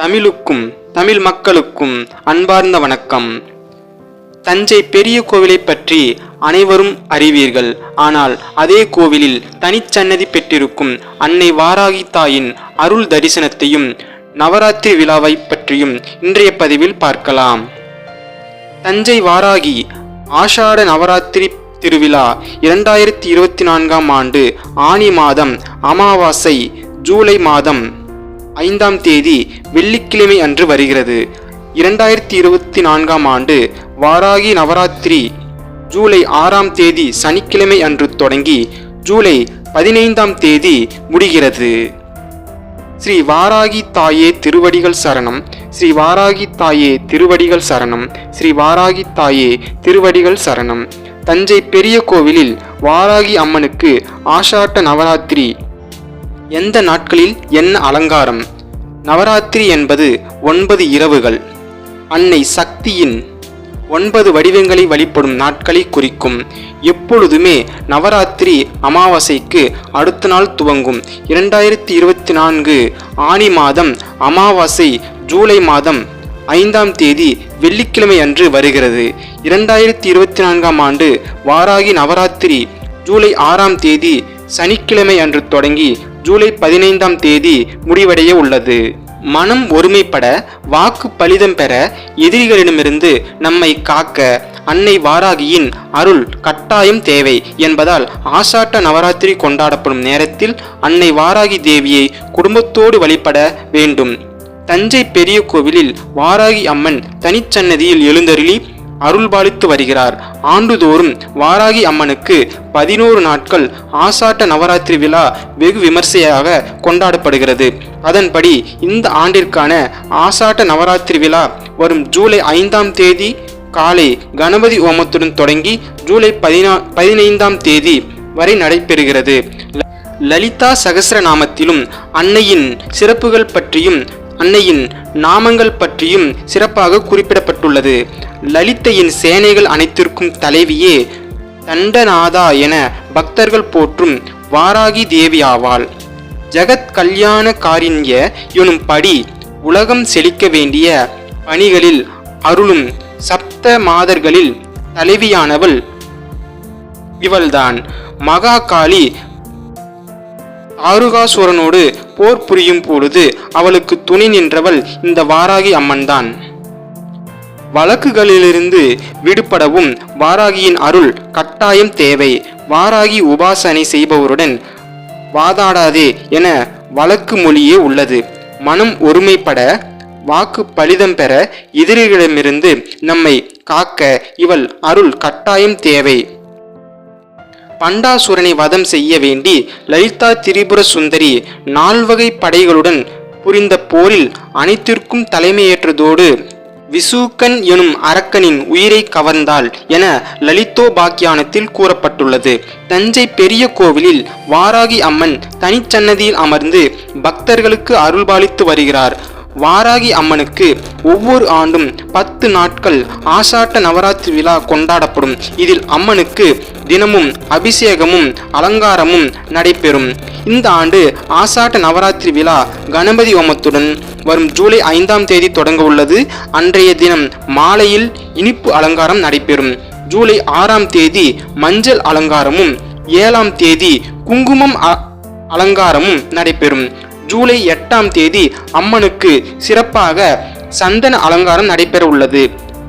தமிழுக்கும் தமிழ் மக்களுக்கும் அன்பார்ந்த வணக்கம். தஞ்சை பெரிய கோவிலை பற்றி அனைவரும் அறிவீர்கள். ஆனால் அதே கோவிலில் தனிச்சன்னதி பெற்றிருக்கும் அன்னை வாராகி தாயின் அருள் தரிசனத்தையும் நவராத்திரி விழாவை பற்றியும் இன்றைய பதிவில் பார்க்கலாம். தஞ்சை வாராகி ஆஷாட நவராத்திரி திருவிழா 2024ஆம் ஆண்டு ஆனி மாதம் அமாவாசை ஜூலை மாதம் 5ஆம் தேதி வெள்ளிக்கிழமை அன்று வருகிறது. 2024ஆம் ஆண்டு வாராகி நவராத்திரி ஜூலை 6ஆம் தேதி சனிக்கிழமை அன்று தொடங்கி ஜூலை 15ஆம் தேதி முடிகிறது. ஸ்ரீ வாராகி தாயே திருவடிகள் சரணம். ஸ்ரீ வாராகி தாயே திருவடிகள் சரணம். ஸ்ரீ வாராகி தாயே திருவடிகள் சரணம். தஞ்சை பெரிய கோவிலில் வாராகி அம்மனுக்கு ஆஷாட்ட நவராத்திரி எந்த நாட்களில் என்ன அலங்காரம்? நவராத்திரி என்பது 9 இரவுகள். அன்னை சக்தியின் 9 வடிவங்களை வழிபடும் நாட்களை குறிக்கும். எப்பொழுதுமே நவராத்திரி அமாவாசைக்கு அடுத்த நாள் துவங்கும். 2024 ஆனி மாதம் அமாவாசை ஜூலை மாதம் 5ஆம் தேதி வெள்ளிக்கிழமை அன்று வருகிறது. 2024ஆம் ஆண்டு வாராகி நவராத்திரி ஜூலை 6ஆம் தேதி சனிக்கிழமை அன்று தொடங்கி ஜூலை 15ஆம் தேதி முடிவடைய உள்ளது. மனம் ஒருமைப்பட, வாக்கு பலிதம் பெற, எதிரிகளிடமிருந்து நம்மை காக்க அன்னை வாராகியின் அருள் கட்டாயம் தேவை என்பதால் ஆஷாட்ட நவராத்திரி கொண்டாடப்படும் நேரத்தில் அன்னை வாராகி தேவியை குடும்பத்தோடு வழிபட வேண்டும். தஞ்சை பெரிய கோவிலில் வாராகி அம்மன் தனிச்சன்னதியில் எழுந்தருளி அருள்பாலித்து வருகிறார். ஆண்டுதோறும் வாராகி அம்மனுக்கு 11 நாட்கள் ஆஷாட்ட நவராத்திரி விழா வெகு விமர்சையாக கொண்டாடப்படுகிறது. அதன்படி இந்த ஆண்டிற்கான ஆஷாட்ட நவராத்திரி விழா வரும் ஜூலை 5ஆம் தேதி காலை கணபதி ஹோமத்துடன் தொடங்கி ஜூலை 15ஆம் தேதி வரை நடைபெறுகிறது. லலிதா சகஸ்ரநாமத்திலும் அன்னையின் சிறப்புகள் பற்றியும் அன்னையின் நாமங்கள் பற்றியும் சிறப்பாக குறிப்பிடப்பட்டுள்ளது. லலிதையின் சேனைகள் அனைத்திற்கும் தலைவியே தண்டநாதா என பக்தர்கள் போற்றும் வாராகி தேவி ஆவாள். ஜகத் கல்யாண காரின்ய எனும் படி உலகம் செழிக்க வேண்டிய பணிகளில் அருளும் சப்த மாதர்களில் தலைவியானவள் இவள்தான். மகா காளி ஆருகாசுரனோடு போர் புரியும் பொழுது அவளுக்கு துணை நின்றவள் இந்த வாராகி அம்மன்தான். வழக்குகளிலிருந்து விடுபடவும் வாராகியின் அருள் கட்டாயம் தேவை. வாராகி உபாசனை செய்பவருடன் வாதாடாதே என வழக்கு மொழியே உள்ளது. மனம் ஒருமைப்பட, வாக்கு பலிதம் பெற, எதிரிகளிடமிருந்து நம்மை காக்க இவள் அருள் கட்டாயம் தேவை. பண்டாசுரனை வதம் செய்ய வேண்டி லலிதா திரிபுர சுந்தரி 4 வகை படைகளுடன் புரிந்த போரில் அனைத்திற்கும் தலைமையேற்றதோடு விசூக்கன் எனும் அரக்கனின் உயிரை கவர்ந்தாள் என லலிதோபாக்கியானத்தில் கூறப்பட்டுள்ளது. தஞ்சை பெரிய கோவிலில் வாராகி அம்மன் தனிச்சன்னதியில் அமர்ந்து பக்தர்களுக்கு அருள்பாலித்து வருகிறார். வாராகி அம்மனுக்கு ஒவ்வொரு ஆண்டும் 10 நாட்கள் ஆஷாட்ட நவராத்திரி விழா கொண்டாடப்படும். இதில் அம்மனுக்கு தினமும் அபிஷேகமும் அலங்காரமும் நடைபெறும். இந்த ஆண்டு ஆஷாட்ட நவராத்திரி விழா கணபதி ஹோமத்துடன் வரும் ஜூலை 5ஆம் தேதி தொடங்க உள்ளது. அன்றைய தினம் மாலையில் இனிப்பு அலங்காரம் நடைபெறும். ஜூலை 6ஆம் தேதி மஞ்சள் அலங்காரமும் 7ஆம் தேதி குங்குமம் அலங்காரமும் நடைபெறும். ஜூலை 8ஆம் தேதி அம்மனுக்கு சிறப்பாக சந்தன அலங்காரம் நடைபெற உள்ளது.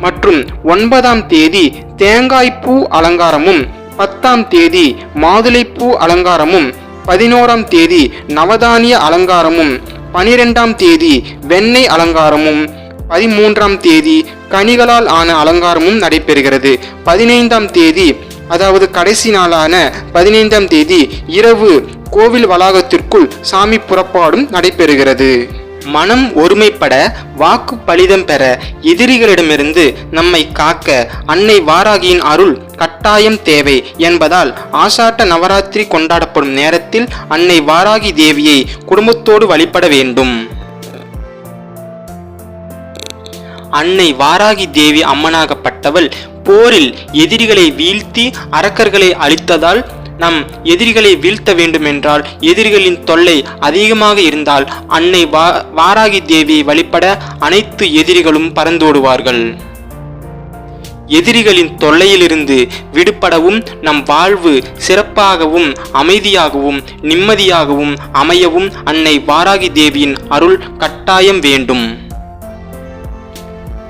மற்றும் 9ஆம் தேதி தேங்காய்ப்பூ அலங்காரமும் 10ஆம் தேதி மாதுளைப்பூ அலங்காரமும் 11ஆம் தேதி நவதானிய அலங்காரமும் 12ஆம் தேதி வெண்ணெய் அலங்காரமும் 13ஆம் தேதி கனிகளால் ஆன அலங்காரமும் நடைபெறுகிறது. 15ஆம் தேதி அதாவது கடைசி நாளான 15ஆம் தேதி இரவு கோவில் வளாகத்திற்குள் சாமி புறப்பாடும் நடைபெறுகிறது. மனம் ஒருமைப்பட, வாக்கு பலிதம் பெற, எதிரிகளிடமிருந்து நம்மை காக்க அன்னை வாராகியின் அருள் கட்டாயம் தேவை என்பதால் ஆஷாட்ட நவராத்திரி கொண்டாடப்படும் நேரத்தில் அன்னை வாராகி தேவியை குடும்பத்தோடு வழிபட வேண்டும். அன்னை வாராகி தேவி அம்மனாகப்பட்டவள் போரில் எதிரிகளை வீழ்த்தி அரக்கர்களை அழித்ததால் நம் எதிரிகளை வீழ்த்த வேண்டுமென்றால், எதிரிகளின் தொல்லை அதிகமாக இருந்தால் அன்னை வாராகி தேவியை வழிபட அனைத்து எதிரிகளும் பறந்தோடுவார்கள். எதிரிகளின் தொல்லையிலிருந்து விடுபடவும் நம் வாழ்வு சிறப்பாகவும் அமைதியாகவும் நிம்மதியாகவும் அமையவும் அன்னை வாராகி தேவியின் அருள் கட்டாயம் வேண்டும்.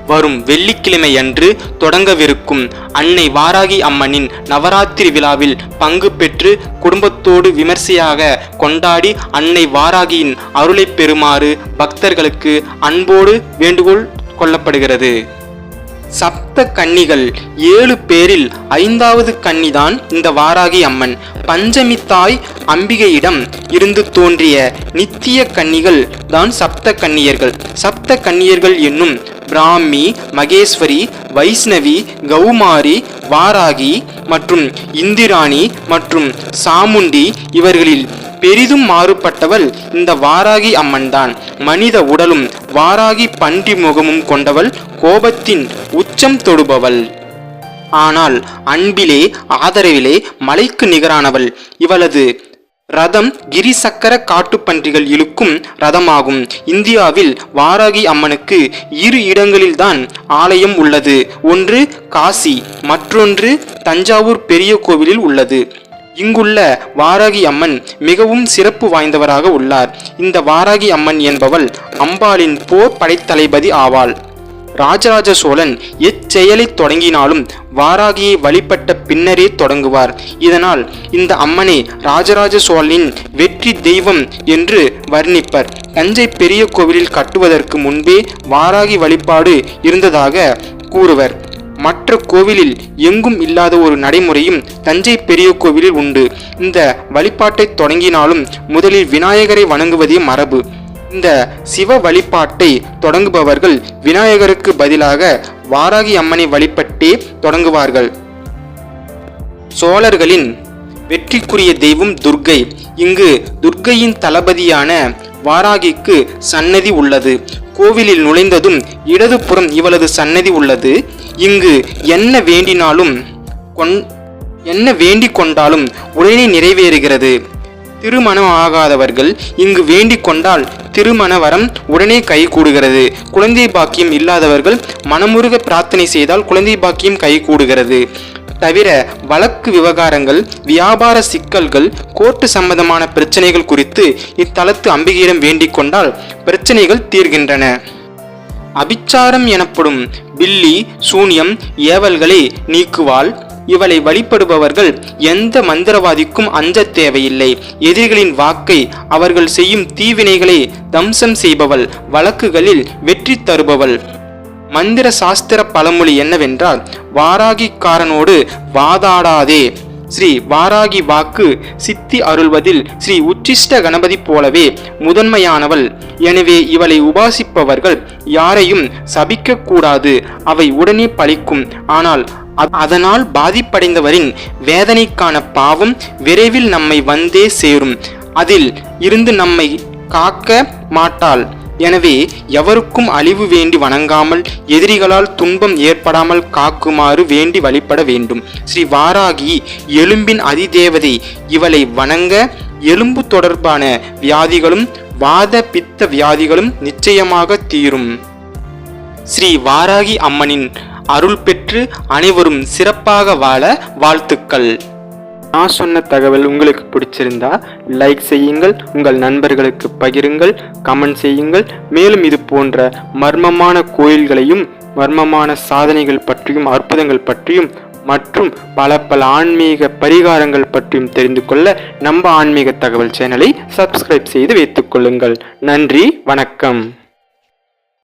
வரும் வெள்ளிக்கிழமை அன்று தொடங்கவிருக்கும் அன்னை வாராகி அம்மனின் நவராத்திரி விழாவில் பங்கு பெற்று குடும்பத்தோடு விமர்சையாக கொண்டாடி அன்னை வாராகியின் அருளை பெறுமாறு பக்தர்களுக்கு அன்போடு வேண்டுகோள் கொள்ளப்படுகிறது. சப்த கன்னிகள் 7 பேரில் 5வது கன்னிதான் இந்த வாராகி அம்மன். பஞ்சமி தாய் அம்பிகையிடம் இருந்து தோன்றிய நித்திய கன்னிகள் தான் சப்த கன்னியர்கள். சப்த கன்னியர்கள் என்னும் பிராமி, மகேஸ்வரி, வைஷ்ணவி, கௌமாரி, வாராகி மற்றும் இந்திராணி மற்றும் சாமுண்டி இவர்களில் பெரிதும் மாறுபட்டவள் இந்த வாராகி அம்மன்தான். மனித உடலும் வாராகி பன்றி முகமும் கொண்டவள், கோபத்தின் உச்சம் தொடுபவள். ஆனால் அன்பிலே ஆதரவிலே மலைக்கு நிகரானவள். இவளது ரதம் கிரிசக்கர காட்டுப்பன்றிகள் இழுக்கும் ரதமாகும். இந்தியாவில் வாராகி அம்மனுக்கு 2 இடங்களில்தான் ஆலயம் உள்ளது. ஒன்று காசி, மற்றொன்று தஞ்சாவூர் பெரிய கோவிலில் உள்ளது. இங்குள்ள வாராகி அம்மன் மிகவும் சிறப்பு வாய்ந்தவராக உள்ளார். இந்த வாராகி அம்மன் என்பவள் அம்பாளின் போர் படைத்தளபதி ஆவாள். ராஜராஜ சோழன் எச்செயலை தொடங்கினாலும் வாராகியை வழிபட்ட பின்னரே தொடங்குவார். இதனால் இந்த அம்மனை ராஜராஜ சோழனின் வெற்றி தெய்வம் என்று வர்ணிப்பர். தஞ்சை பெரிய கோவிலில் கட்டுவதற்கு முன்பே வாராகி வழிபாடு இருந்ததாக கூறுவர். மற்ற கோவிலில் எங்கும் இல்லாத ஒரு நடைமுறையும் தஞ்சை பெரிய கோவிலில் உண்டு. இந்த வழிபாட்டை தொடங்கினாலும் முதலில் விநாயகரை வணங்குவதே மரபு. இந்த சிவ வழிபாட்டை தொடங்குபவர்கள் விநாயகருக்கு பதிலாக வாராகி அம்மனை வழிபட்டே தொடங்குவார்கள். சோழர்களின் வெற்றிக்குரிய தெய்வம் துர்க்கை. இங்கு துர்க்கையின் தளபதியான வாராகிக்கு சன்னதி உள்ளது. கோவிலில் நுழைந்ததும் இடதுபுறம் இவளது சன்னதி உள்ளது. இங்கு என்ன வேண்டிக் கொண்டாலும் உடனே நிறைவேறுகிறது. திருமணம் ஆகாதவர்கள் இங்கு வேண்டிக் கொண்டால் திருமண வரம் உடனே கைகூடுகிறது. குழந்தை பாக்கியம் இல்லாதவர்கள் மனமுருக பிரார்த்தனை செய்தால் குழந்தை பாக்கியம் கைகூடுகிறது. தவிர வழக்கு விவகாரங்கள், வியாபார சிக்கல்கள், கோர்ட்டு சம்பந்தமான பிரச்சனைகள் குறித்து இத்தலத்து அம்பிகையிடம் வேண்டிக் கொண்டால் பிரச்சனைகள் தீர்கின்றன. அபிச்சாரம் எனப்படும் பில்லி, சூனியம், ஏவல்களை நீக்குவாள். இவளை வழிபடுபவர்கள் எந்த மந்திரவாதிக்கும் அஞ்ச தேவையில்லை. எதிரிகளின் வாக்கை, அவர்கள் செய்யும் தீவினைகளை தம்சம் செய்பவள், வழக்குகளில் வெற்றி தருபவள். மந்திர சாஸ்திர பழமொழி என்னவென்றால், வாராகிக்காரனோடு வாதாடாதே. ஸ்ரீ வாராகி வாக்கு சித்தி அருள்வதில் ஸ்ரீ உச்சிஷ்ட கணபதி போலவே முதன்மையானவள். எனவே இவளை உபாசிப்பவர்கள் யாரையும் சபிக்க கூடாது. அவை உடனே பலிக்கும். ஆனால் அதனால் பாதிப்படைந்தவரின் வேதனைக்கான பாவம் விரைவில் நம்மை வந்தே சேரும். அதில் இருந்து நம்மை காக்க மாட்டாள். எனவே எவருக்கும் அழிவு வேண்டி வணங்காமல், எதிரிகளால் துன்பம் ஏற்படாமல் காக்குமாறு வேண்டி வழிபட வேண்டும். ஸ்ரீ வாராகி எலும்பின் அதிதேவதை. இவளை வணங்க எலும்பு தொடர்பான வியாதிகளும் வாத பித்த வியாதிகளும் நிச்சயமாக தீரும். ஸ்ரீ வாராகி அம்மனின் அருள் பெற்று அனைவரும் சிறப்பாக வாழ வாழ்த்துக்கள். நான் சொன்ன தகவல் உங்களுக்கு பிடிச்சிருந்தா லைக் செய்யுங்கள், உங்கள் நண்பர்களுக்கு பகிருங்கள், கமெண்ட் செய்யுங்கள். மேலும் இது போன்ற மர்மமான கோயில்களையும் மர்மமான சாதனைகள் பற்றியும் அற்புதங்கள் பற்றியும் மற்றும் பல ஆன்மீக பரிகாரங்கள் பற்றியும் தெரிந்து கொள்ள நம்ம ஆன்மீக தகவல் சேனலை சப்ஸ்கிரைப் செய்து வைத்துக் கொள்ளுங்கள். நன்றி, வணக்கம்.